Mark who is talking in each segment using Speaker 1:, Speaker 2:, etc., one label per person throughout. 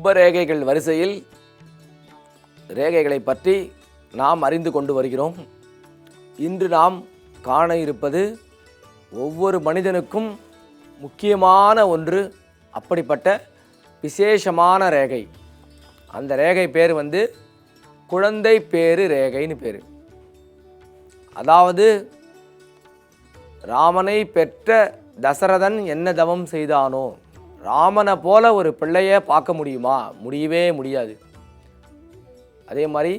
Speaker 1: சுபரேகைகள் வரிசையில் ரேகைகளை பற்றி நாம் அறிந்து கொண்டு வருகிறோம். இன்று நாம் காண இருப்பது ஒவ்வொரு மனிதனுக்கும் முக்கியமான ஒன்று, அப்படிப்பட்ட விசேஷமான ரேகை. அந்த ரேகை பேர் குழந்தை பேரு ரேகைன்னு பேர். அதாவது ராமனை பெற்ற தசரதன் என்ன தவம் செய்தானோ, ராமனை போல ஒரு பிள்ளையை பார்க்க முடியுமா? முடியவே முடியாது. அதே மாதிரி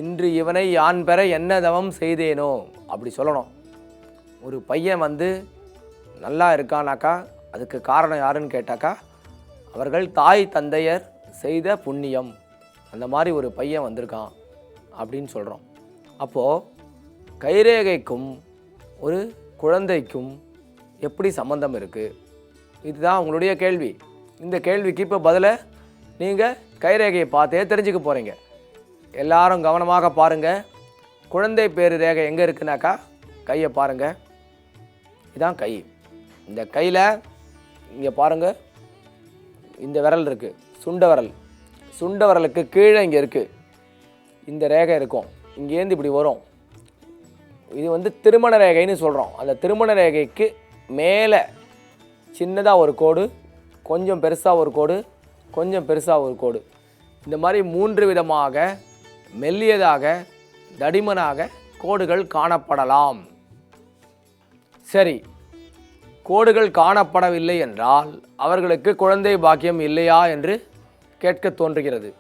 Speaker 1: இன்று இவனை யான் பெற என்ன தவம் செய்தேனோ அப்படி சொல்லணும். ஒரு பையன் நல்லா இருக்கானாக்கா அதுக்கு காரணம் யாருன்னு கேட்டாக்கா அவர்கள் தாய் தந்தையர் செய்த புண்ணியம். அந்த மாதிரி ஒரு பையன் வந்திருக்கான் அப்படின்னு சொல்கிறோம். அப்போது கைரேகைக்கும் ஒரு குழந்தைக்கும் எப்படி சம்பந்தம் இருக்குது? இதுதான் உங்களுடைய கேள்வி. இந்த கேள்விக்கு இப்போ பதிலை நீங்கள் கைரேகையை பார்த்தே தெரிஞ்சுக்க போகிறீங்க. எல்லாரும் கவனமாக பாருங்கள். குழந்தை பேரு ரேகை எங்கே இருக்குனாக்கா கையை பாருங்கள். இதுதான் கை. இந்த கையில் இங்கே பாருங்கள், இந்த விரல் இருக்குது, சுண்ட விரல். சுண்ட விரலுக்கு கீழே இங்கே இருக்குது இந்த ரேகை இருக்கும். இங்கேருந்து இப்படி வரும். இது திருமண ரேகைன்னு சொல்கிறோம். அந்த திருமண ரேகைக்கு மேலே சின்னதாக ஒரு கோடு, கொஞ்சம் பெருசாக ஒரு கோடு, கொஞ்சம் பெருசாக ஒரு கோடு, இந்த மாதிரி 3 விதமாக மெல்லியதாக தடிமனாக கோடுகள் காணப்படலாம். சரி, கோடுகள் காணப்படவில்லை என்றால் அவர்களுக்கு குழந்தை பாக்கியம் இல்லையா என்று கேட்க தோன்றுகிறது.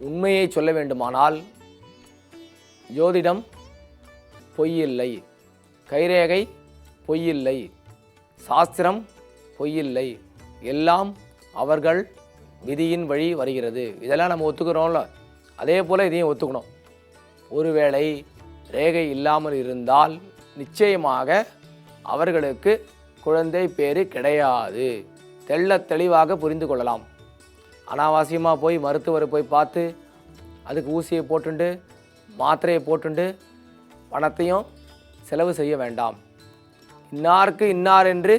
Speaker 1: உண்மையை சொல்ல வேண்டுமானால் ஜோதிடம் பொய்யில்லை, கைரேகை பொய்யில்லை, சாஸ்திரம் பொய்யில்லை, எல்லாம் அவர்கள் விதியின் வழி வருகிறது. இதெல்லாம் நம்ம ஒத்துக்கிறோம்ல, அதே போல் இதையும் ஒத்துக்கணும். ஒருவேளை ரேகை இல்லாமல் இருந்தால் நிச்சயமாக அவர்களுக்கு குழந்தை பேரு கிடையாது. தெளிவாக புரிந்து கொள்ளலாம். அனாவசியமாக போய் மருத்துவரை போய் பார்த்து அதுக்கு ஊசியை போட்டுண்டு மாத்திரையை போட்டுண்டு பணத்தையும் செலவு செய்ய வேண்டாம். இன்னாருக்கு இன்னார் என்று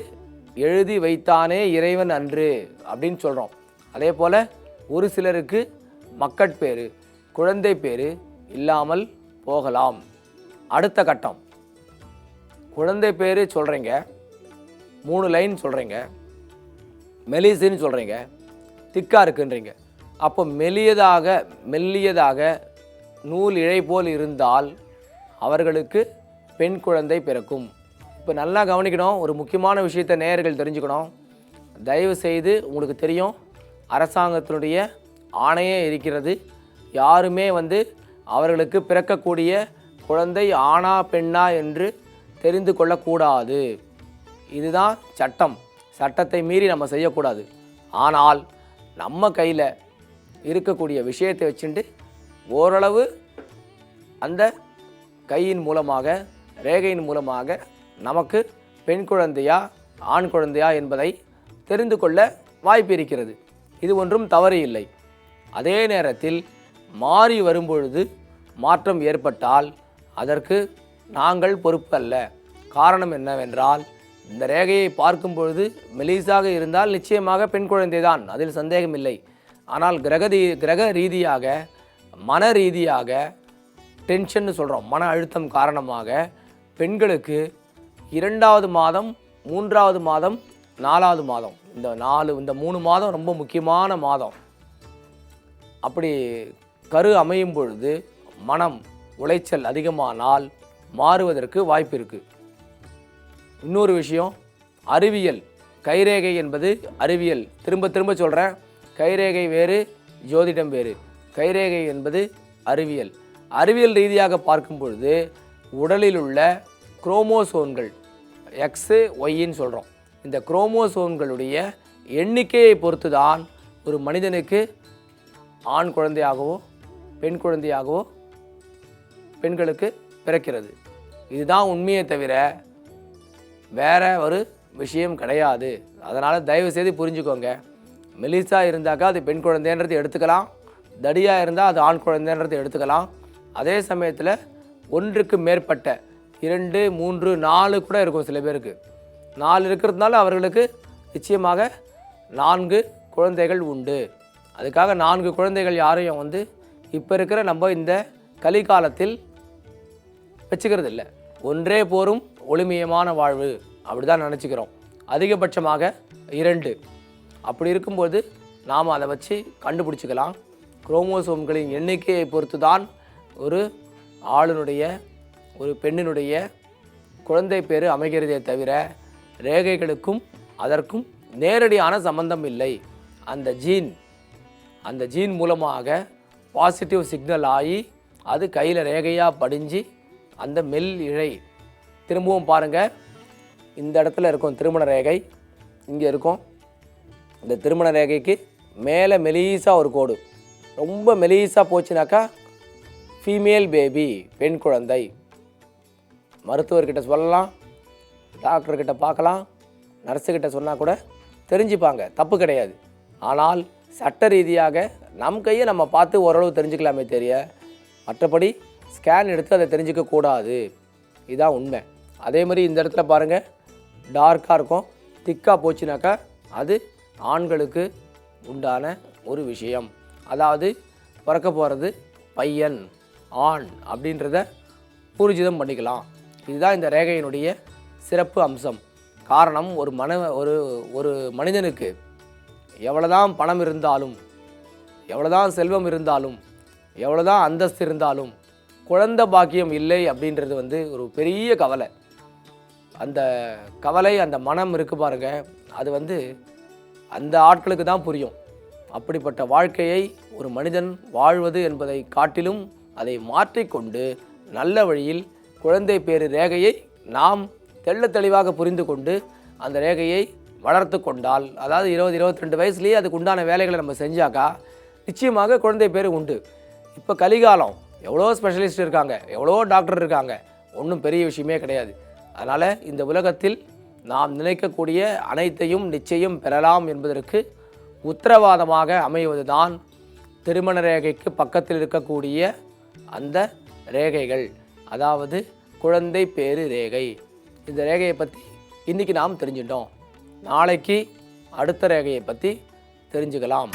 Speaker 1: எழுதி வைத்தானே இறைவன் அன்று அப்படின்னு சொல்கிறோம். அதே போல் ஒரு சிலருக்கு மக்கட்பேறு குழந்தை பேரு இல்லாமல் போகலாம். அடுத்த கட்டம், குழந்தை பேரு சொல்கிறீங்க, 3 லைன் சொல்கிறீங்க, மெலிசுன்னு சொல்கிறீங்க, திக்காக இருக்குன்றீங்க. அப்போ மெல்லியதாக நூல் இழை போல் இருந்தால் அவர்களுக்கு பெண் குழந்தை பிறக்கும். இப்போ நல்லா கவனிக்கணும். ஒரு முக்கியமான விஷயத்தை நேயர்கள் தெரிஞ்சுக்கணும். தயவு செய்து, உங்களுக்கு தெரியும் அரசாங்கத்தினுடைய ஆணையே இருக்கிறது. யாருமே அவர்களுக்கு பிறக்கக்கூடிய குழந்தை ஆணா பெண்ணா என்று தெரிந்து கொள்ளக்கூடாது. இதுதான் சட்டம். சட்டத்தை மீறி நம்ம செய்யக்கூடாது. ஆனால் நம்ம கையில் இருக்கக்கூடிய விஷயத்தை வச்சுட்டு ஓரளவு அந்த கையின் மூலமாக ரேகையின் மூலமாக நமக்கு பெண் குழந்தையா ஆண் குழந்தையா என்பதை தெரிந்து கொள்ள வாய்ப்பு இருக்கிறது. இது ஒன்றும் தவறு இல்லை. அதே நேரத்தில் மாறி வரும்பொழுது மாற்றம் ஏற்பட்டால் அதற்கு நாங்கள் பொறுப்பு அல்ல. காரணம் என்னவென்றால், இந்த ரேகையை பார்க்கும் பொழுது மெலிசாக இருந்தால் நிச்சயமாக பெண் குழந்தை தான், அதில் சந்தேகமில்லை. ஆனால் கிரக ரீதியாக மன ரீதியாக டென்ஷன் சொல்கிறோம், மன அழுத்தம் காரணமாக பெண்களுக்கு 2வது மாதம் 3வது மாதம் 4வது மாதம் இந்த 3 மாதம் ரொம்ப முக்கியமான மாதம். அப்படி கரு அமையும் பொழுது மனம் உளைச்சல் அதிகமானால் மாறுவதற்கு வாய்ப்பு இருக்குது. இன்னொரு விஷயம், அறிவியல். கைரேகை என்பது அறிவியல். திரும்ப சொல்கிறேன், கைரேகை வேறு, ஜோதிடம் வேறு. கைரேகை என்பது அறிவியல். அறிவியல் ரீதியாக பார்க்கும் பொழுது உடலில் உள்ள குரோமோசோன்கள் எக்ஸு ஒய்ன்னு சொல்கிறோம். இந்த குரோமோசோன்களுடைய எண்ணிக்கையை பொறுத்து தான் ஒரு மனிதனுக்கு ஆண் குழந்தையாகவோ பெண் குழந்தையாகவோ பெண்களுக்கு பிறக்கிறது. இதுதான் உண்மையை தவிர வேற ஒரு விஷயம் கிடையாது. அதனால் தயவு செய்து புரிஞ்சுக்கோங்க. மெலிசா இருந்தாக்கா அது பெண் குழந்தைன்றது எடுத்துக்கலாம், தடியாக இருந்தால் அது ஆண் குழந்தைன்றது எடுத்துக்கலாம். அதே சமயத்தில் ஒன்றுக்கு மேற்பட்ட 2, 3, 4 கூட இருக்கும். சில பேருக்கு 4 இருக்கிறதுனால அவர்களுக்கு நிச்சயமாக 4 குழந்தைகள் உண்டு. அதுக்காக 4 குழந்தைகள் யாரையும் வந்து இப்போ இருக்கிற நம்ம இந்த கலிகாலத்தில் வச்சுக்கிறது இல்லை. ஒன்றே போரும் ஒளிமயமான வாழ்வு அப்படி தான் நினச்சிக்கிறோம். அதிகபட்சமாக 2. அப்படி இருக்கும்போது நாம் அதை வச்சு கண்டுபிடிச்சிக்கலாம். குரோமோசோம்களின் எண்ணிக்கையை பொறுத்து தான் ஒரு ஆளுனுடைய ஒரு பெண்ணினுடைய குழந்தை பேர் அமைகிறதே தவிர ரேகைகளுக்கும் அதற்கும் நேரடியான சம்பந்தம் இல்லை. அந்த ஜீன் மூலமாக பாசிட்டிவ் சிக்னல் ஆகி அது கையில் ரேகையாக படிஞ்சு அந்த மெல் இழை திரும்பவும் பாருங்கள், இந்த இடத்துல இருக்கும் திருமண ரேகை, இங்கே இருக்கும். இந்த திருமண ரேகைக்கு மேலே மெலீஸாக ஒரு கோடு, ரொம்ப மெலீஸாக போச்சுனாக்கா ஃபீமேல் பேபி, பெண் குழந்தை. மருத்துவர்கிட்ட சொல்லலாம், டாக்டர்கிட்ட பார்க்கலாம், நர்ஸுக்கிட்ட சொன்னால் கூட தெரிஞ்சுப்பாங்க, தப்பு கிடையாது. ஆனால் சட்ட ரீதியாக நம் கையை நம்ம பார்த்து ஓரளவு தெரிஞ்சுக்கலாமே தெரிய, மற்றபடி ஸ்கேன் எடுத்து அதை தெரிஞ்சிக்கக்கூடாது. இதுதான் உண்மை. அதே மாதிரி இந்த இடத்துல பாருங்கள், டார்க்காக இருக்கும், திக்காக போச்சுனாக்கா அது ஆண்களுக்கு உண்டான ஒரு விஷயம். அதாவது பிறக்க போகிறது பையன், ஆண் அப்படின்றத ஊர்ஜிதம் பண்ணிக்கலாம். இதுதான் இந்த ரேகையினுடைய சிறப்பு அம்சம். காரணம், ஒரு மனிதனுக்கு எவ்வளோதான் பணம் இருந்தாலும், எவ்வளோதான் செல்வம் இருந்தாலும், எவ்வளோதான் அந்தஸ்து இருந்தாலும் குழந்தை பாக்கியம் இல்லை அப்படின்றது வந்து ஒரு பெரிய கவலை. அந்த கவலை, அந்த மனம் இருக்குது பாருங்கள், அது வந்து அந்த ஆட்களுக்கு தான் புரியும். அப்படிப்பட்ட வாழ்க்கையை ஒரு மனிதன் வாழ்வது என்பதை காட்டிலும் அதை மாற்றிக்கொண்டு நல்ல வழியில் குழந்தை பேறு ரேகையை நாம் தெளிவாக புரிந்து கொண்டு அந்த ரேகையை வளர்த்து கொண்டால், அதாவது 20-22 வயசுலேயே அதுக்கு உண்டான வேலைகளை நம்ம செஞ்சாக்கா நிச்சயமாக குழந்தை பேர் உண்டு. இப்போ கலிகாலம், எவ்வளோ ஸ்பெஷலிஸ்ட் இருக்காங்க, எவ்வளோ டாக்டர் இருக்காங்க, ஒன்றும் பெரிய விஷயமே கிடையாது. அதனால் இந்த உலகத்தில் நாம் நினைக்கக்கூடிய அனைத்தையும் நிச்சயம் பெறலாம் என்பதற்கு உத்தரவாதமாக அமைவது தான் திருமண ரேகைக்கு பக்கத்தில் இருக்கக்கூடிய அந்த ரேகைகள், அதாவது குழந்தை பேறு ரேகை. இந்த ரேகையை பற்றி இன்றைக்கி நாம் தெரிஞ்சிட்டோம். நாளைக்கு அடுத்த ரேகையை பற்றி தெரிஞ்சுக்கலாம்.